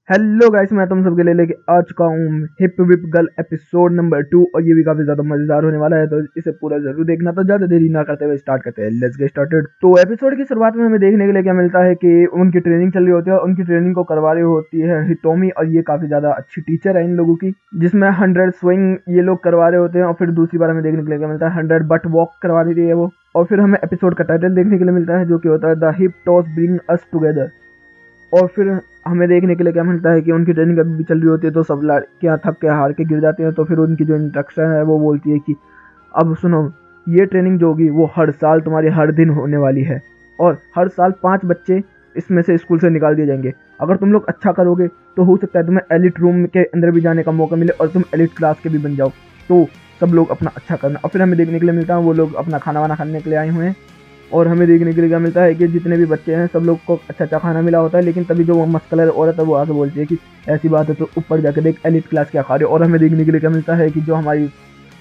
Hello guys, मैं तुम सबके लिए लेके आ चुका हूँ hip whip girl episode number 2 और ये भी काफी ज्यादा मजेदार होने वाला है। तो इसे पूरा जरूर देखना। तो ज्यादा देरी ना करते हुए स्टार्ट करते हैं। Let's get started. तो एपिसोड की शुरुआत में हमें देखने के लिए क्या मिलता है कि उनकी ट्रेनिंग चल रही होती है और उनकी ट्रेनिंग को करवा रही होती है हितोमी, और ये काफी ज्यादा अच्छी टीचर है इन लोगों की, जिसमें 100 स्विंग ये लोग करवा रहे होते हैं। और फिर दूसरी बार हमें देखने के लिए क्या मिलता है, 100 बट वॉक करवा रही है वो। और फिर हमें एपिसोड का टाइटल देखने के लिए मिलता है जो कि होता है the hip toss bring us together. और फिर हमें देखने के लिए क्या मिलता है कि उनकी ट्रेनिंग अभी भी चल रही होती है। तो सब लड़कियां थक के हार के गिर जाती हैं। तो फिर उनकी जो इंस्ट्रक्शन है वो बोलती है कि अब सुनो, ये ट्रेनिंग जो होगी वो हर साल तुम्हारी हर दिन होने वाली है, और हर साल 5 बच्चे इसमें से स्कूल से निकाल दिए जाएंगे। अगर तुम लोग अच्छा करोगे तो हो सकता है तुम्हें एलिट रूम के अंदर भी जाने का मौका मिले और तुम एलिट क्लास के भी बन जाओ। तो सब लोग अपना अच्छा करना। और फिर हमें देखने के लिए मिलता है वो लोग अपना खाना वाना खाने के लिए आए हुए हैं। और हमें देखने के लिए क्या मिलता है कि जितने भी बच्चे हैं सब लोग को अच्छा अच्छा खाना मिला होता है। लेकिन तभी जो वो मस्कुलर औरत है वो आके बोलती है कि ऐसी बात है तो ऊपर जाके देख एलिट क्लास क्या खा रहे हो। और हमें देखने के लिए क्या मिलता है कि जो हमारी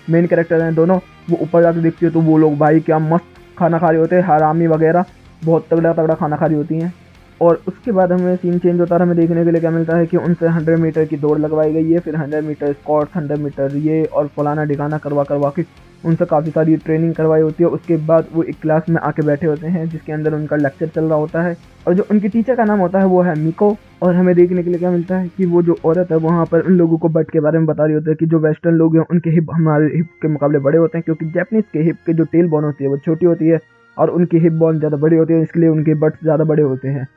मेन कैरेक्टर हैं दोनों, वो ऊपर जाके देखती है तो वो लोग भाई क्या मस्त खाना खा रहे होते हैं, हरामी वगैरह बहुत तगड़ा तगड़ा खाना खा रही होती हैं। और उसके बाद हमें सीन चेंज होता है। हमें देखने के लिए क्या मिलता है कि उनसे 100 मीटर की दौड़ लगवाई गई है, फिर 100 मीटर स्क्वाट्स, 100 मीटर ये और फलाना ढिकाना करवा करवा के उनसे काफ़ी सारी ट्रेनिंग करवाई होती है। उसके बाद वो एक क्लास में आके बैठे होते हैं जिसके अंदर उनका लेक्चर चल रहा होता है, और जो उनकी टीचर का नाम होता है वो है मिको। और हमें देखने के लिए क्या मिलता है कि वो जो औरत है वहाँ पर उन लोगों को बट के बारे में बता रही होती है कि जो वेस्टर्न लोग हैं उनके हिप हमारे हिप के मुकाबले बड़े होते हैं, क्योंकि जैपनीज के हिप के जो टेल बोन होती है वो छोटी होती है और उनकी हिप बोन ज़्यादा बड़ी होती है, इसलिए उनके बट्स ज़्यादा बड़े होते हैं।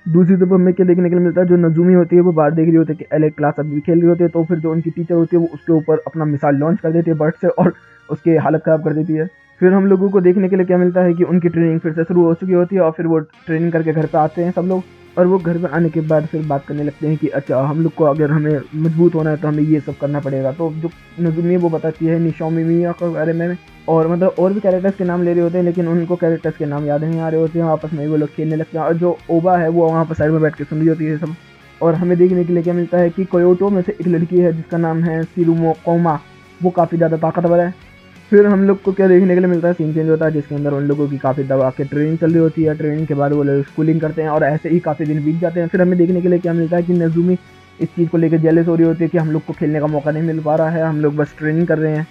दूसरी तरफ हमें क्या देखने के लिए मिलता है, जो नजूमी होती है वो बाहर देख रही होती है कि एलिट क्लास अभी भी खेल रही होती है। तो फिर जो उनकी टीचर होती है वो उसके ऊपर अपना मिसाइल लॉन्च कर देती है बर्ड से और उसकी हालत ख़राब कर देती है। फिर हम लोगों को देखने के लिए क्या मिलता है कि उनकी ट्रेनिंग फिर से शुरू हो चुकी होती है और फिर वो ट्रेनिंग करके घर पे आते हैं सब लोग। और वो घर पे आने के बाद फिर बात करने लगते हैं कि अच्छा, हम लोग को अगर हमें मजबूत होना है तो हमें ये सब करना पड़ेगा। तो जो नजुमी है वो बताती है निशोमी मिया के बारे में। और मतलब और भी कैरेक्टर्स के नाम ले रहे होते हैं, लेकिन उनको कैरेक्टर्स के नाम याद नहीं आ रहे होते हैं। आपस में वो लोग खेलने लगते हैं और जो ओबा है वो वहाँ पर साइड में बैठ के सुन रही होती है सब। और हमें देखने के लिए क्या मिलता है कि कोयोटो में से एक लड़की है जिसका नाम है सिरुमो कोमा। वो काफ़ी ज़्यादा ताकतवर है। फिर हम लोग को क्या देखने के लिए मिलता है, सीन चेंज होता है जिसके अंदर उन लोगों की काफ़ी दबा के ट्रेनिंग चल रही होती है। ट्रेनिंग के बाद वो लोग स्कूलिंग करते हैं और ऐसे ही काफ़ी दिन बीत जाते हैं। फिर हमें देखने के लिए क्या मिलता है कि नजुमी इस चीज़ को लेकर जेलस हो रही होती है कि हम लोग को खेलने का मौका नहीं मिल पा रहा है, हम लोग बस ट्रेनिंग कर रहे हैं।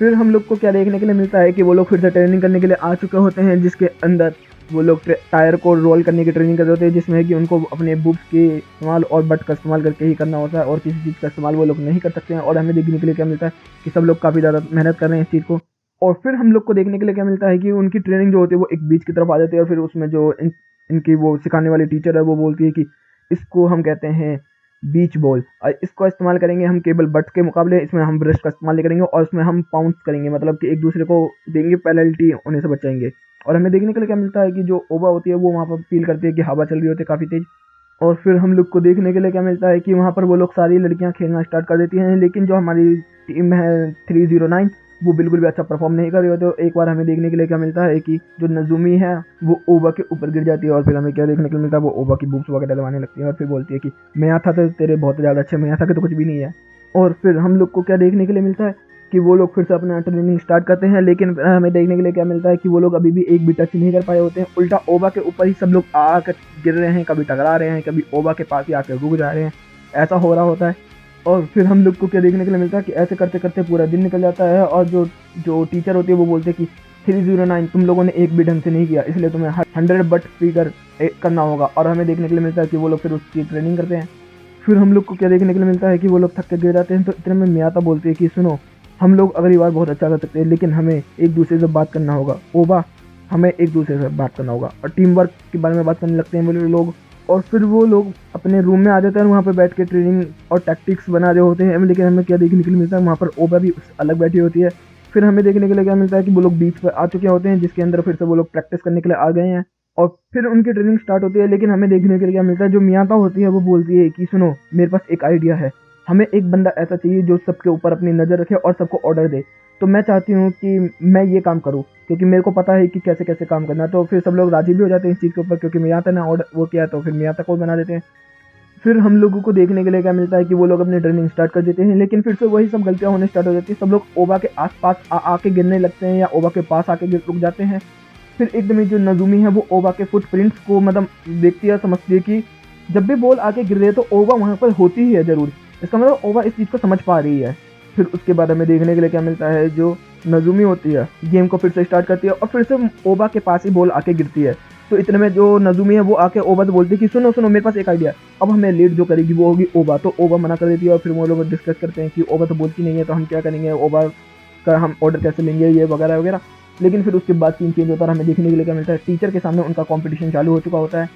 फिर हम लोग को क्या देखने के लिए मिलता है कि वो लोग फिर से ट्रेनिंग करने के लिए आ चुके होते हैं, जिसके अंदर वो लोग टायर को रोल करने की ट्रेनिंग कर रहे होते हैं, जिसमें कि उनको अपने बुक्स के इस्तेमाल और बट का इस्तेमाल करके ही करना होता है और किसी चीज़ का इस्तेमाल वो लोग नहीं कर सकते हैं। और हमें देखने के लिए क्या मिलता है कि सब लोग काफ़ी ज़्यादा मेहनत कर रहे हैं इस चीज़ को। और फिर हम लोग को देखने के लिए क्या मिलता है कि उनकी ट्रेनिंग जो होती है वो एक बीच की तरफ आ जाती है। और फिर उसमें जो इनकी वो सिखाने वाली टीचर है वो बोलती है कि इसको हम कहते हैं बीच बॉल, और इसको इस्तेमाल करेंगे हम केवल बट के मुकाबले। इसमें हम ब्रश का इस्तेमाल नहीं करेंगे और इसमें हम पाउंस करेंगे, मतलब कि एक दूसरे को देंगे, पेनल्टी होने से बचाएंगे। और हमें देखने के लिए क्या मिलता है कि जो ओबा होती है वो वहाँ पर फील करती है कि हवा चल रही होती है काफ़ी तेज। और फिर हम लोग को देखने के लिए क्या मिलता है कि वहाँ पर वो लोग सारी लड़कियाँ खेलना स्टार्ट कर देती हैं, लेकिन जो हमारी टीम है 309 वो बिल्कुल भी अच्छा परफॉर्म नहीं कर रही होती। तो एक बार हमें देखने के लिए क्या मिलता है कि जो नजुमी है वो ओबा के ऊपर गिर जाती है। और फिर हमें क्या देखने को मिलता है, वो ओबा की बुक्स वगैरह दबाने लगती है और फिर बोलती है कि मैं यहाँ था तो तेरे बहुत ज़्यादा अच्छे, मैं यहाँ था कि तो कुछ भी नहीं है। और फिर हम लोग को क्या देखने के लिए मिलता है कि वो लोग फिर से अपना ट्रेनिंग स्टार्ट करते हैं, लेकिन हमें देखने के लिए क्या मिलता है कि वो लोग अभी भी एक भी टच नहीं कर पाए होते हैं। उल्टा ओबा के ऊपर ही सब लोग आकर गिर रहे हैं, कभी टकरा रहे हैं, कभी ओबा के पास ही आकर रुक जा रहे हैं, ऐसा हो रहा होता है। और फिर हम लोग को क्या देखने के लिए मिलता है कि ऐसे करते करते पूरा दिन निकल जाता है। और जो जो टीचर होती है वो बोलते हैं कि 309 तुम लोगों ने एक भी ढंग से नहीं किया, इसलिए तुम्हें 100 बट फिगर करना होगा। और हमें देखने के लिए मिलता है कि वो लोग फिर उसकी ट्रेनिंग करते हैं। फिर हम लोग को क्या देखने के लिए मिलता है कि वो लोग थक के गिर जाते हैं। तो इतने में मियाता बोलती है कि सुनो, हम लोग अगली बार बहुत अच्छा कर सकते हैं, लेकिन हमें एक दूसरे से बात करना होगा। ओबा, हमें एक दूसरे से बात करना होगा। और टीम वर्क के बारे में बात करने लगते हैं वो लोग। और फिर वो लोग अपने रूम में आ जाते हैं और वहाँ पे बैठ के ट्रेनिंग और टैक्टिक्स बना रहे होते हैं। लेकिन हमें क्या देखने के लिए मिलता है, वहाँ पर ओबा भी अलग बैठी होती है। फिर हमें देखने के लिए क्या मिलता है कि वो लोग बीच पर आ चुके होते हैं, जिसके अंदर फिर से वो लोग प्रैक्टिस करने के लिए आ गए हैं। और फिर उनकी ट्रेनिंग स्टार्ट होती है। लेकिन हमें देखने के लिए क्या मिलता है, जो मियाता होती है वो बोलती है कि सुनो, मेरे पास एक आइडिया है। हमें एक बंदा ऐसा चाहिए जो सबके ऊपर अपनी नज़र रखे और सबको ऑर्डर दे। तो मैं चाहती हूँ कि मैं ये काम करूँ, क्योंकि मेरे को पता है कि कैसे कैसे काम करना है। तो फिर सब लोग राजी भी हो जाते हैं इस चीज़ के ऊपर, क्योंकि मियाता ने ऑर्डर वो किया तो फिर मियाता को बना देते हैं। फिर हम लोगों को देखने के लिए क्या मिलता है कि वो लोग अपनी ट्रेनिंग स्टार्ट कर देते हैं, लेकिन फिर से वही सब गलतियां होने स्टार्ट हो जाती है। सब लोग ओबा के आसपास आके गिरने लगते हैं या ओबा के पास आके रुक जाते हैं। फिर एकदम ही जो नजुमी है वो ओबा के फुटप्रिंट्स को मतलब देखती है, समझती है कि जब भी बॉल आके गिर रही है तो ओवा वहाँ पर होती ही है ज़रूर। इसका मतलब ओवा इस चीज़ को समझ पा रही है। फिर उसके बाद हमें देखने के लिए क्या मिलता है, जो नज़ुमी होती है गेम को फिर से स्टार्ट करती है और फिर से ओबा के पास ही बॉल आके गिरती है। तो इतने में जो नज़ुमी है वो आके ओबा से बोलती है कि सुनो सुनो, मेरे पास एक आइडिया, अब हमें लीड जो करेगी वो होगी ओबा। तो ओबा मना कर देती है और फिर वो लोग डिस्कस करते हैं कि ओबा तो बोलती नहीं है तो हम क्या करेंगे, ओबा का हम ऑर्डर कैसे लेंगे, ये वगैरह वगैरह। लेकिन फिर उसके बाद सीन चेंज होता है और हमें देखने के लिए क्या मिलता है, टीचर के सामने उनका कॉम्पिटिशन चालू हो चुका होता है।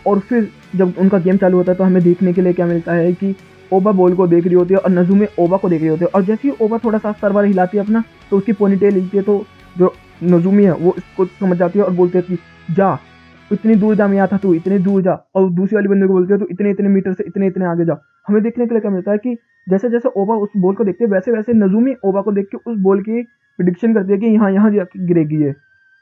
और फिर जब उनका गेम चालू होता है तो हमें देखने के लिए क्या मिलता है कि ओबा बॉल को देख रही होती है और नज़ुमी ओबा को देख रही होती है। और जैसे ही ओबा थोड़ा सा सरवर हिलाती है अपना तो उसकी पोनीटेल हिलती है, तो जो नज़ुमी है वो इसको समझ जाती है और बोलती है कि जा, इतनी दूर जा, मैं यहाँ था, तू इतनी दूर जा। और दूसरी वाली बंदे को बोलती है तो इतने इतने मीटर से इतने इतने आगे जा। हमें देखने के लिए क्या मिलता है कि जैसे जैसे ओबा उस बॉल को देखते है वैसे वैसे नज़ुमी ओबा को देख के उस बॉल की प्रिडिक्शन करती है कि यहाँ यहाँ जाके गिरेगी ये।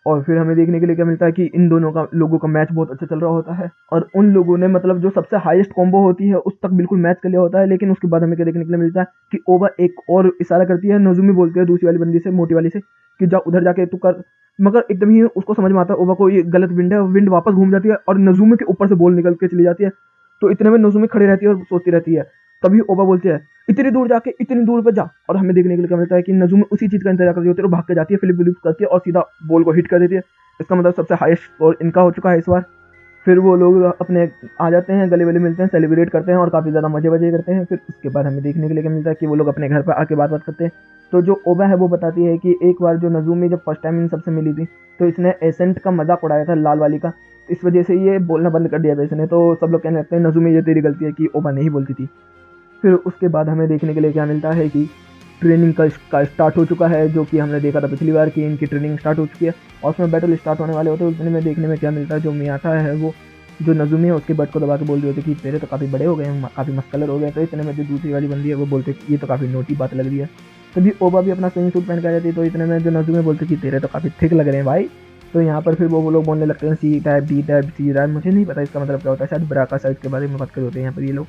और फिर हमें देखने के लिए क्या मिलता है कि इन दोनों का लोगों का मैच बहुत अच्छा चल रहा होता है और उन लोगों ने मतलब जो सबसे हाईएस्ट कॉम्बो होती है उस तक बिल्कुल मैच कर लिया होता है। लेकिन उसके बाद हमें क्या देखने के लिए मिलता है कि ओबा एक और इशारा करती है, नज़ुमी बोलती है दूसरी वाली बंदी से, मोटी वाली से, कि जा उधर जाके तू कर। मगर एकदम ही उसको समझ में आता है ओबा को ये गलत विंड है, विंड वापस घूम जाती है और नज़ुमी के ऊपर से बॉल निकल के चली जाती है। तो इतने में नज़ुमी खड़ी रहती है और सोचती रहती है। तभी ओबा बोलती है इतनी दूर जाके इतनी दूर पर जा। और हमें देखने के लिए क्या मिलता है कि नज़ुमी उसी चीज़ का इंतजार करती होती है और भाग के जाती है, फ्लिप विलिप करती है और सीधा बॉल को हिट कर देती है। इसका मतलब सबसे हाईएस्ट स्कोर इनका हो चुका है इस बार। फिर वो लोग अपने आ जाते हैं, गले वले मिलते हैं, सेलिब्रेट करते हैं और काफ़ी ज़्यादा मजे वजे करते हैं। फिर उसके बाद हमें देखने के लिए क्या मिलता है कि वो लोग अपने घर पर आके बात करते हैं। तो जो ओबा है वो बताती है कि एक बार जो नज़ुमी जब फर्स्ट टाइम इन सबसे मिली थी तो इसने एसेंट का मजाक उड़ाया था, लाल वाली का, इस वजह से ये बोलना बंद कर दिया था इसने। तो सब लोग कहने लगते हैं नज़ुमी ये तेरी गलती है कि ओबा नहीं बोलती थी। फिर उसके बाद हमें देखने के लिए क्या मिलता है कि ट्रेनिंग का स्टार्ट हो चुका है, जो कि हमने देखा था पिछली बार कि इनकी ट्रेनिंग स्टार्ट हो चुकी है और उसमें बैटल स्टार्ट होने वाले होते हैं। उसमें देखने में क्या मिलता है, जो मियाता है वो जो नज़ुमी है उसके बट को दबा के बोल रही होती है कि तेरे तो काफ़ी बड़े हो गए हैं, काफ़ी मस्कलर हो गए। तो इतने में जो दूसरी वाली बंदी है वो बोलते कि ये तो काफ़ी नोटी बात लग रही है। तभी ओबा भी अपना स्विमिंग सूट पहन के आ जाती है। तो इतने में जो नज़ुमी बोलते कि तेरे तो काफ़ी थिक लग रहे हैं भाई। तो यहाँ पर फिर वो लोग बोलने लगते हैं C type, D type, C type, मुझे नहीं पता इसका मतलब क्या होता है, शायद ब्राका साइज के बारे में बात कर होते हैं यहाँ पर ये लोग।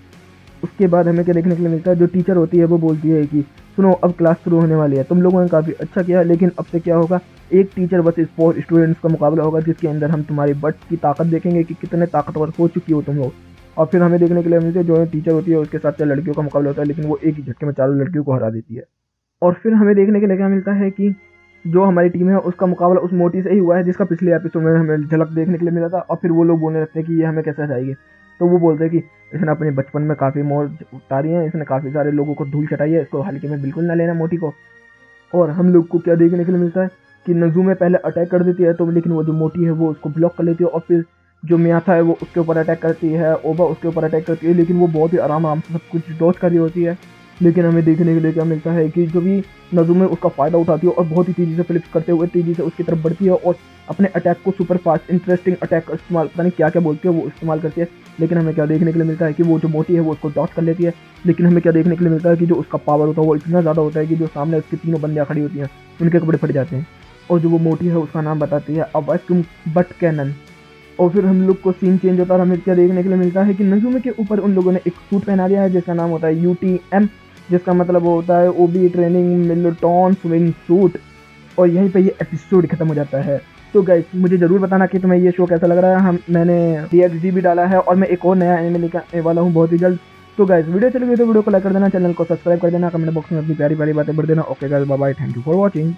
उसके बाद हमें क्या देखने के लिए मिलता है, जो टीचर होती है वो बोलती है कि सुनो अब क्लास शुरू होने वाली है, तुम लोगों ने काफ़ी अच्छा किया, लेकिन अब से क्या होगा, एक टीचर वर्सेस 4 स्टूडेंट्स का मुकाबला होगा जिसके अंदर हम तुम्हारी बट की ताकत देखेंगे कि कितने ताकतवर हो चुकी हो तुम लोग। और फिर हमें देखने के लिए मिलती है जो टीचर होती है उसके साथ 4 लड़कियों का मुकाबला होता है, लेकिन वो एक ही झटके में 4 लड़कियों को हरा देती है। और फिर हमें देखने के लिए क्या मिलता है कि जो हमारी टीम है उसका मुकाबला उस मोटी से ही हुआ है जिसका पिछले एपिसोड में हमें झलक देखने के लिए मिला था। और फिर वो लोग बोलने लगते हैं कि ये हमें कैसे हटाएगी। तो वो बोलते हैं कि इसने अपने बचपन में काफ़ी मौज उतारी है, इसने काफ़ी सारे लोगों को धूल चटाई है, इसको हल्के में बिल्कुल ना लेना मोटी को। और हम लोग को क्या देखने के लिए मिलता है कि नज़ुमी पहले अटैक कर देती है, तो लेकिन वो जो मोटी है वो उसको ब्लॉक कर लेती है और फिर जो मियाथा है वो उसके ऊपर अटैक करती है, ओबा उसके ऊपर अटैक करती है, लेकिन वो बहुत ही आराम आराम से सब कुछ डॉज कर रही होती है। लेकिन हमें देखने के लिए क्या मिलता है कि जो भी नज़ुमी उसका फ़ायदा उठाती है और बहुत ही तेज़ी से फ्लिप्स करते हुए तेज़ी से उसकी तरफ बढ़ती है और अपने अटैक को सुपर फास्ट इंटरेस्टिंग अटैक का इस्तेमाल, पता नहीं क्या क्या बोलती है, वो इस्तेमाल करती है। लेकिन हमें क्या देखने के लिए मिलता है कि वो जो मोटी है वो उसको डॉच कर लेती है। लेकिन हमें क्या देखने के लिए मिलता है कि जो उसका पावर होता है वो इतना ज़्यादा होता है कि जो सामने उसकी तीनों बंदियाँ खड़ी होती हैं उनके कपड़े फट जाते हैं। और जो वो मोटी है उसका नाम बताती है अवास्कुम बट कैनन। और फिर हम लोग को सीन चेंज होता है और हमें क्या देखने के लिए मिलता है कि नज़ुमी के ऊपर उन लोगों ने एक सूट पहना दिया है जिसका नाम होता है UTM, जिसका मतलब होता है ओबी ट्रेनिंग मिलिटॉन स्विंग सूट। और यहीं पे ये एपिसोड खत्म हो जाता है। तो गाइस मुझे ज़रूर बताना कि तुम्हें ये शो कैसा लग रहा है। मैंने DXD भी डाला है और मैं एक और नया एनिमे लेकर आने वाला हूँ बहुत ही जल्द। तो गाइस वीडियो चली गई तो वीडियो को लाइक कर देना, चैनल को सब्सक्राइब कर देना, कमेंट बॉक्स में अपनी प्यारी प्यारी बातें भर देना। Okay guys, bye bye, thank you for watching.